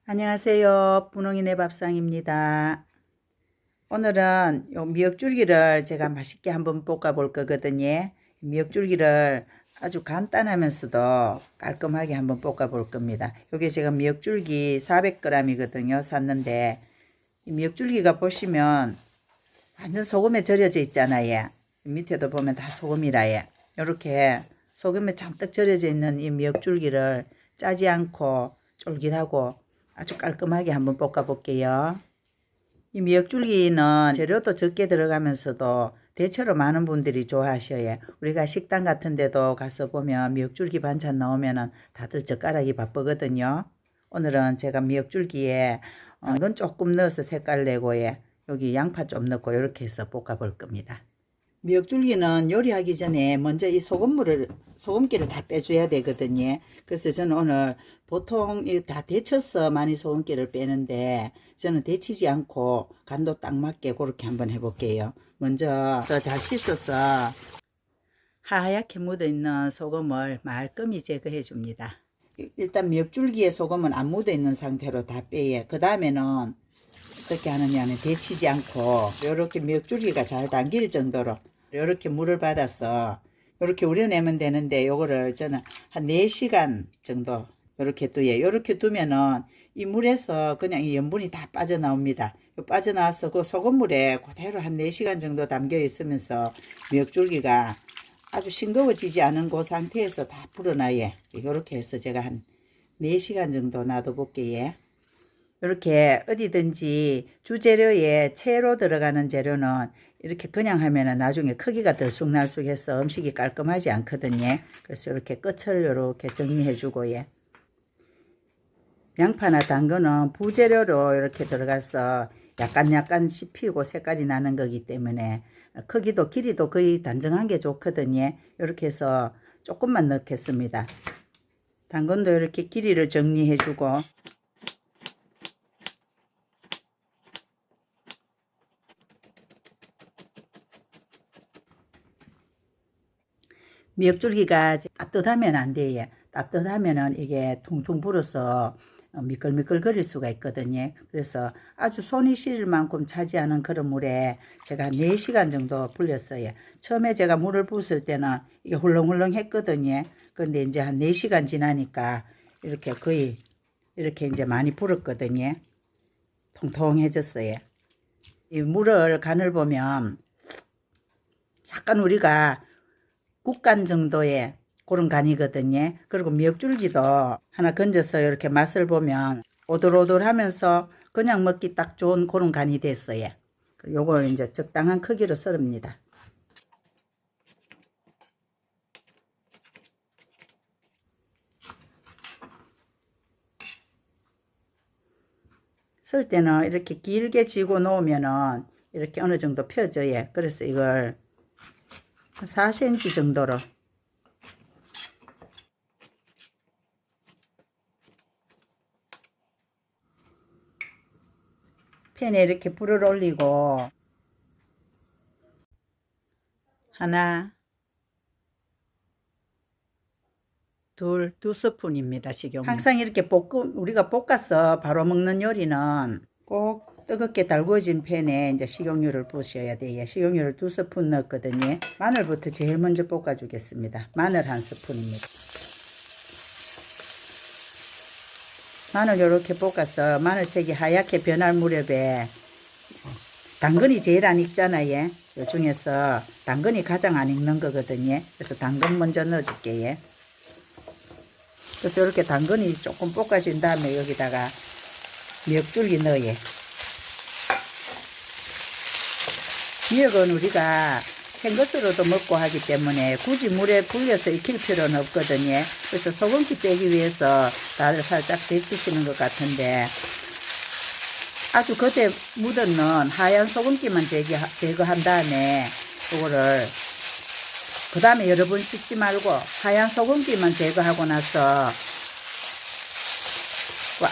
안녕하세요. 분홍이네 밥상입니다. 오늘은 요 미역줄기를 제가 맛있게 한번 볶아 볼 거거든요. 미역줄기를 아주 간단하면서도 깔끔하게 한번 볶아 볼 겁니다. 요게 제가 미역줄기 400g이거든요. 샀는데 이 미역줄기가 보시면 완전 소금에 절여져 있잖아요. 밑에도 보면 다 소금이라요. 요렇게 소금에 잔뜩 절여져 있는 이 미역줄기를 짜지 않고 쫄깃하고 아주 깔끔하게 한번 볶아 볼게요. 이 미역줄기는 재료도 적게 들어가면서도 대체로 많은 분들이 좋아하셔요. 우리가 식당 같은 데도 가서 보면 미역줄기 반찬 나오면은 다들 젓가락이 바쁘거든요. 오늘은 제가 미역줄기에 이건 조금 넣어서 색깔 내고 여기 양파 좀 넣고 이렇게 해서 볶아 볼 겁니다. 미역줄기는 요리하기 전에 먼저 이 소금기를 다 빼줘야 되거든요. 그래서 저는 오늘 보통 다 데쳐서 많이 소금기를 빼는데 저는 데치지 않고 간도 딱 맞게 그렇게 한번 해볼게요. 먼저 잘 씻어서 하얗게 묻어있는 소금을 말끔히 제거해 줍니다. 일단 미역줄기에 소금은 안 묻어있는 상태로 다 빼요. 그 다음에는 어떻게 하느냐는 데치지 않고 이렇게 미역줄기가 잘 담길 정도로 이렇게 물을 받아서 이렇게 우려내면 되는데 요거를 저는 한 4시간 정도 이렇게 두요. 이렇게 두면은 이 물에서 그냥 이 염분이 다 빠져나옵니다. 빠져나와서 그 소금물에 그대로 한 4시간 정도 담겨 있으면서 미역줄기가 아주 싱거워지지 않은 그 상태에서 다 불어나요. 이렇게 해서 제가 한 4시간 정도 놔둬 볼게요. 이렇게 어디든지 주재료에 채로 들어가는 재료는 이렇게 그냥 하면은 나중에 크기가 들쑥날쑥해서 음식이 깔끔하지 않거든요. 그래서 이렇게 끝을 이렇게 정리해 주고 양파나 당근은 부재료로 이렇게 들어가서 약간 씹히고 색깔이 나는 거기 때문에 크기도 길이도 거의 단정한 게 좋거든요. 이렇게 해서 조금만 넣겠습니다. 당근도 이렇게 길이를 정리해 주고 미역줄기가 따뜻하면 안 돼요. 따뜻하면은 이게 퉁퉁 불어서 미끌미끌 거릴 수가 있거든요. 그래서 아주 손이 시릴 만큼 차지 않은 그런 물에 제가 4시간 정도 불렸어요. 처음에 제가 물을 부었을 때는 이게 훌렁훌렁 했거든요. 근데 이제 한 4시간 지나니까 이렇게 거의 이렇게 이제 많이 불었거든요. 통통해졌어요. 이 물을 간을 보면 약간 우리가 국간 정도의 그런 간이거든요. 그리고 미역줄기도 하나 건져서 이렇게 맛을 보면 오돌오돌하면서 그냥 먹기 딱 좋은 그런 간이 됐어요. 요걸 이제 적당한 크기로 썰습니다. 썰 때는 이렇게 길게 쥐고 놓으면은 이렇게 어느 정도 펴져요. 그래서 이걸 4cm 정도로 팬에 이렇게 불을 올리고 하나 두 스푼입니다. 식용유. 항상 이렇게 우리가 볶아서 바로 먹는 요리는 꼭 뜨겁게 달구어진 팬에 이제 식용유를 부으셔야 돼요. 식용유를 2스푼 넣었거든요. 마늘부터 제일 먼저 볶아 주겠습니다. 마늘 1스푼입니다. 마늘 이렇게 볶아서 마늘색이 하얗게 변할 무렵에 당근이 제일 안 익잖아요. 요 중에서 당근이 가장 안 익는 거거든요. 그래서 당근 먼저 넣어줄게요. 그래서 이렇게 당근이 조금 볶아진 다음에 여기다가 미역줄기 넣어요. 미역은 우리가 생것으로도 먹고 하기 때문에 굳이 물에 불려서 익힐 필요는 없거든요. 그래서 소금기 빼기 위해서 다들 살짝 데치시는 것 같은데 아주 겉에 묻어있는 하얀 소금기만 제거한 다음에 이거를 그 다음에 여러 번 씻지 말고 하얀 소금기만 제거하고 나서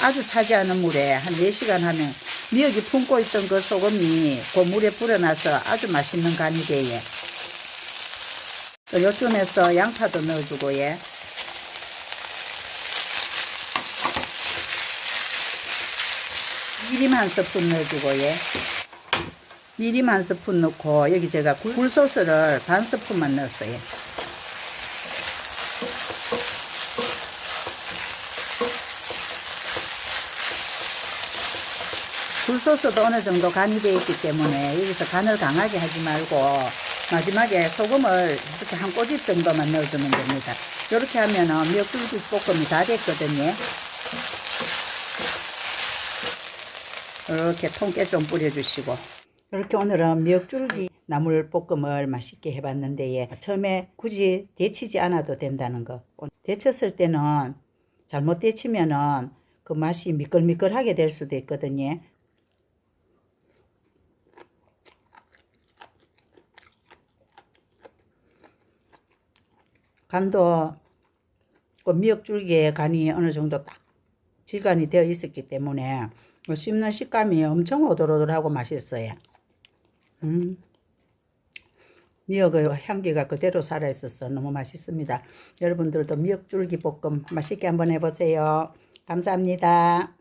아주 차지 않은 물에 한 4시간 하면 미역이 품고 있던 그 소금이 그 물에 불어나서 아주 맛있는 간이 돼요. 요쯤에서 양파도 넣어주고 미림 한 스푼 넣어주고, 예. 미림 한 스푼 넣고, 여기 제가 굴소스를 반 스푼만 넣었어요. 굴소스도 어느 정도 간이 되어 있기 때문에 여기서 간을 강하게 하지 말고 마지막에 소금을 이렇게 한 꼬집 정도만 넣어주면 됩니다. 이렇게 하면은 미역줄기 볶음이 다 됐거든요. 이렇게 통깨 좀 뿌려주시고, 이렇게 오늘은 미역줄기 나물 볶음을 맛있게 해봤는데, 처음에 굳이 데치지 않아도 된다는 거. 데쳤을 때는 잘못 데치면은 그 맛이 미끌미끌하게 될 수도 있거든요. 간도 그 미역줄기의 간이 어느 정도 딱 질간이 되어 있었기 때문에 씹는 식감이 엄청 오돌오돌하고 맛있어요. 미역의 향기가 그대로 살아있어서 너무 맛있습니다. 여러분들도 미역줄기 볶음 맛있게 한번 해보세요. 감사합니다.